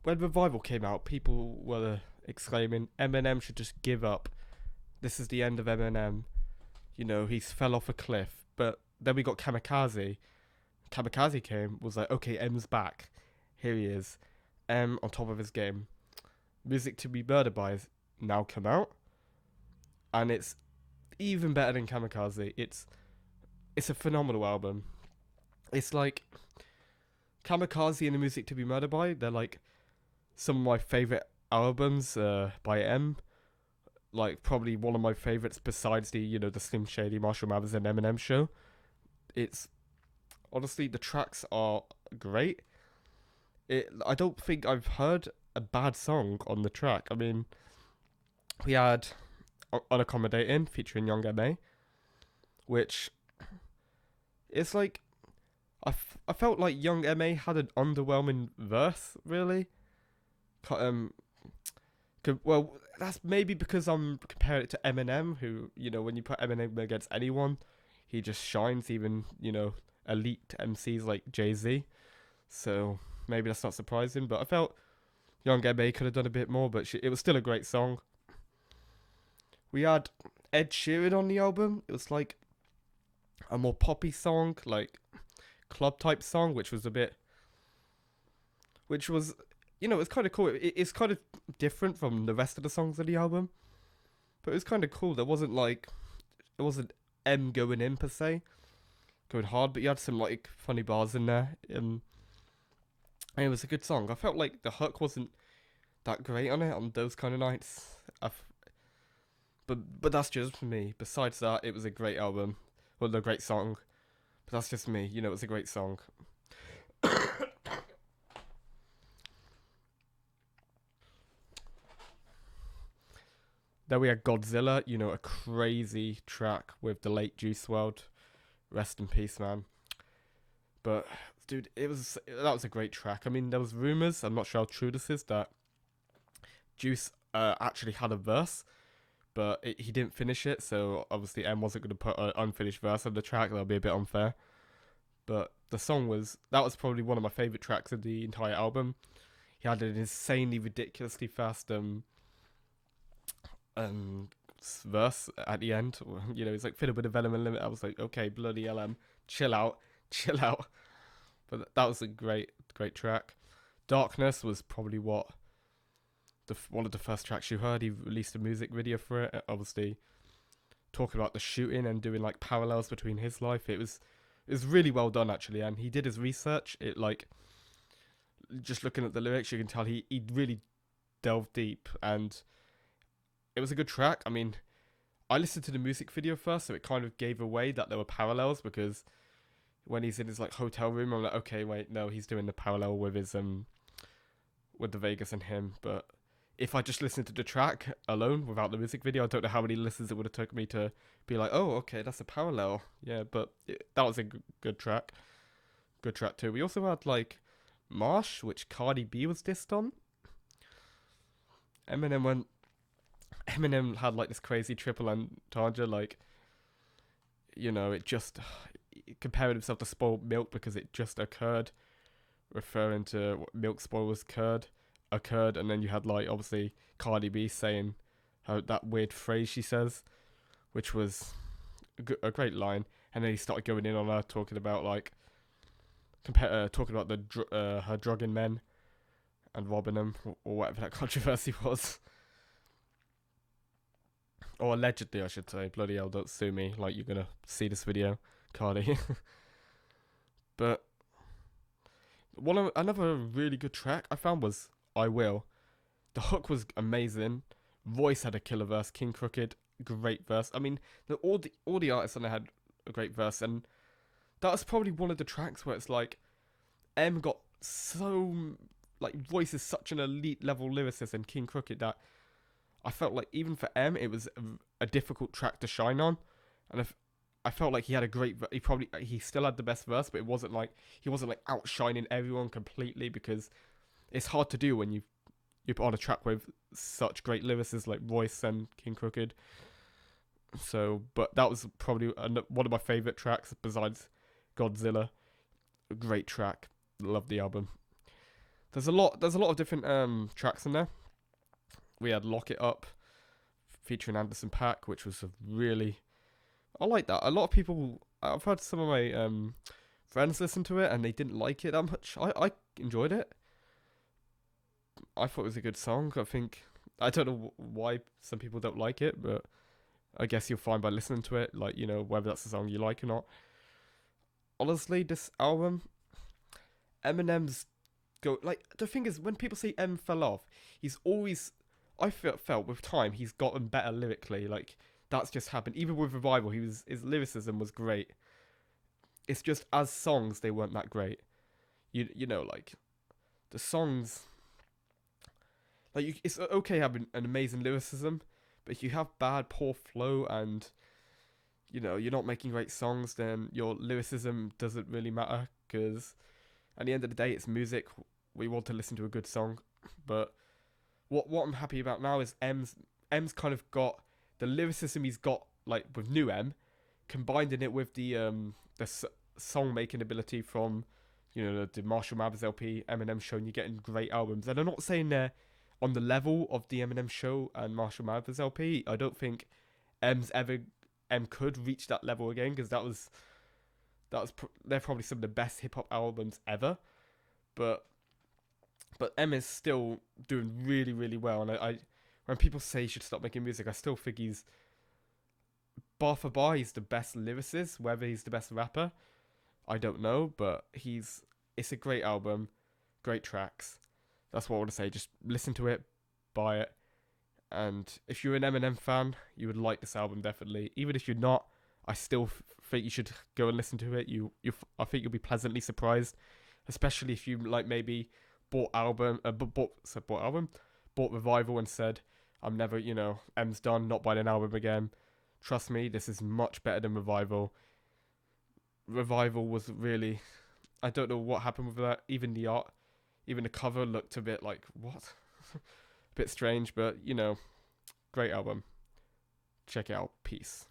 when Revival came out, people were exclaiming, Eminem should just give up. This is the end of Eminem. You know, he's fell off a cliff. But then we got Kamikaze. Kamikaze came, was like, okay, M's back. Here he is. M on top of his game. Music to Be Murdered By has now come out. And it's even better than Kamikaze. It's a phenomenal album. It's like Kamikaze and the Music to Be Murdered By, they're like some of my favorite albums by M. Like probably one of my favorites besides the Slim Shady, Marshall Mathers and Eminem show. It's honestly, the tracks are great. I don't think I've heard a bad song on the track. I mean, we had Unaccommodating featuring Young M.A., which it's like I felt like Young M.A. had an underwhelming verse, really. Well, that's maybe because I'm comparing it to Eminem, who, when you put Eminem against anyone, he just shines, even, elite MCs like Jay-Z. So maybe that's not surprising, but I felt Young M.A. could have done a bit more, but it was still a great song. We had Ed Sheeran on the album. It was like a more poppy song, like club type song, which was it's kind of cool. It's kind of different from the rest of the songs of the album, but it was kind of cool. It wasn't M going in per se, going hard, but you had some like funny bars in there. And it was a good song. I felt like the hook wasn't that great on it on those kind of nights. But that's just me. Besides that, it was a great album. Well, a great song. But that's just me. It was a great song. Then we had Godzilla, a crazy track with the late Juice WRLD. Rest in peace, man. But dude, that was a great track. I mean, there was rumors, I'm not sure how true this is, that Juice actually had a verse, but he didn't finish it, so obviously M wasn't going to put an unfinished verse on the track. That'll be a bit unfair. But the song that was probably one of my favorite tracks of the entire album. He had an insanely, ridiculously fast verse at the end. He's like, fill a bit of venom and limit. I was like, okay, bloody LM, chill out. But that was a great track. Darkness was probably one of the first tracks you heard. He released a music video for it, obviously talking about the shooting and doing like parallels between his life. It was really well done, actually, and he did his research. It like, just looking at the lyrics, you can tell he really delved deep, and it was a good track. I mean, I listened to the music video first, so it kind of gave away that there were parallels, because when he's in his like hotel room, I'm like, okay, wait, no, he's doing the parallel with his with the Vegas and him. But if I just listened to the track alone without the music video, I don't know how many listens it would have took me to be like, oh, okay, that's a parallel. Yeah, but that was a good track. Good track too. We also had like Marsh, which Cardi B was dissed on. Eminem had like this crazy triple entendre, like, it comparing himself to spoiled milk because it just occurred, referring to what milk spoilers occurred, and then you had like obviously Cardi B saying that weird phrase she says, which was a great line, and then he started going in on her talking about like talking about her drugging men and robbing them, or whatever that controversy was. Or allegedly, I should say. Bloody hell, don't sue me. Like, you're gonna see this video, Cardi. But another really good track I found was I Will. The hook was amazing. Royce had a killer verse. King Crooked, great verse. I mean, all the artists on there had a great verse, and that was probably one of the tracks where it's like M got so, like, Royce is such an elite level lyricist, and King Crooked, that I felt like even for M, it was a difficult track to shine on, and I felt like he had a great. He still had the best verse, but he wasn't like outshining everyone completely, because it's hard to do when you put on a track with such great lyricists like Royce and King Crooked. So, but that was probably one of my favorite tracks besides Godzilla. A great track, love the album. There's a lot of different tracks in there. We had Lock It Up featuring Anderson Paak, which was a really, I like that. A lot of people, I've had some of my friends listen to it and they didn't like it that much. I enjoyed it. I thought it was a good song. I don't know why some people don't like it, but I guess you'll find by listening to it, like, whether that's a song you like or not. Honestly, this album, Eminem's go like the thing is when people say M fell off, he's always I felt with time he's gotten better lyrically. Like that's just happened. Even with Revival, his lyricism was great. It's just as songs they weren't that great. Like the songs, it's okay having an amazing lyricism, but if you have bad, poor flow and you're not making great songs, then your lyricism doesn't really matter because at the end of the day, it's music. We want to listen to a good song, but what I'm happy about now is M's kind of got the lyricism he's got like with New M, combined in it with the song making ability from the Marshall Mathers LP, Eminem Show, and you're getting great albums. And I'm not saying they're on the level of the Eminem Show and Marshall Mathers LP. I don't think M could reach that level again because they're probably some of the best hip hop albums ever. But M is still doing really, really well. And I when people say he should stop making music, I still think he's bar for bar, he's the best lyricist. Whether he's the best rapper, I don't know. But it's a great album, great tracks. That's what I want to say. Just listen to it, buy it. And if you're an Eminem fan, you would like this album definitely. Even if you're not, I still think you should go and listen to it. I think you'll be pleasantly surprised, especially if you like maybe bought Revival and said, I'm never, M's done, not buying an album again. Trust me, this is much better than Revival. Revival was really, I don't know what happened with that. Even the art, even the cover looked a bit like, what? A bit strange, but, great album. Check it out. Peace.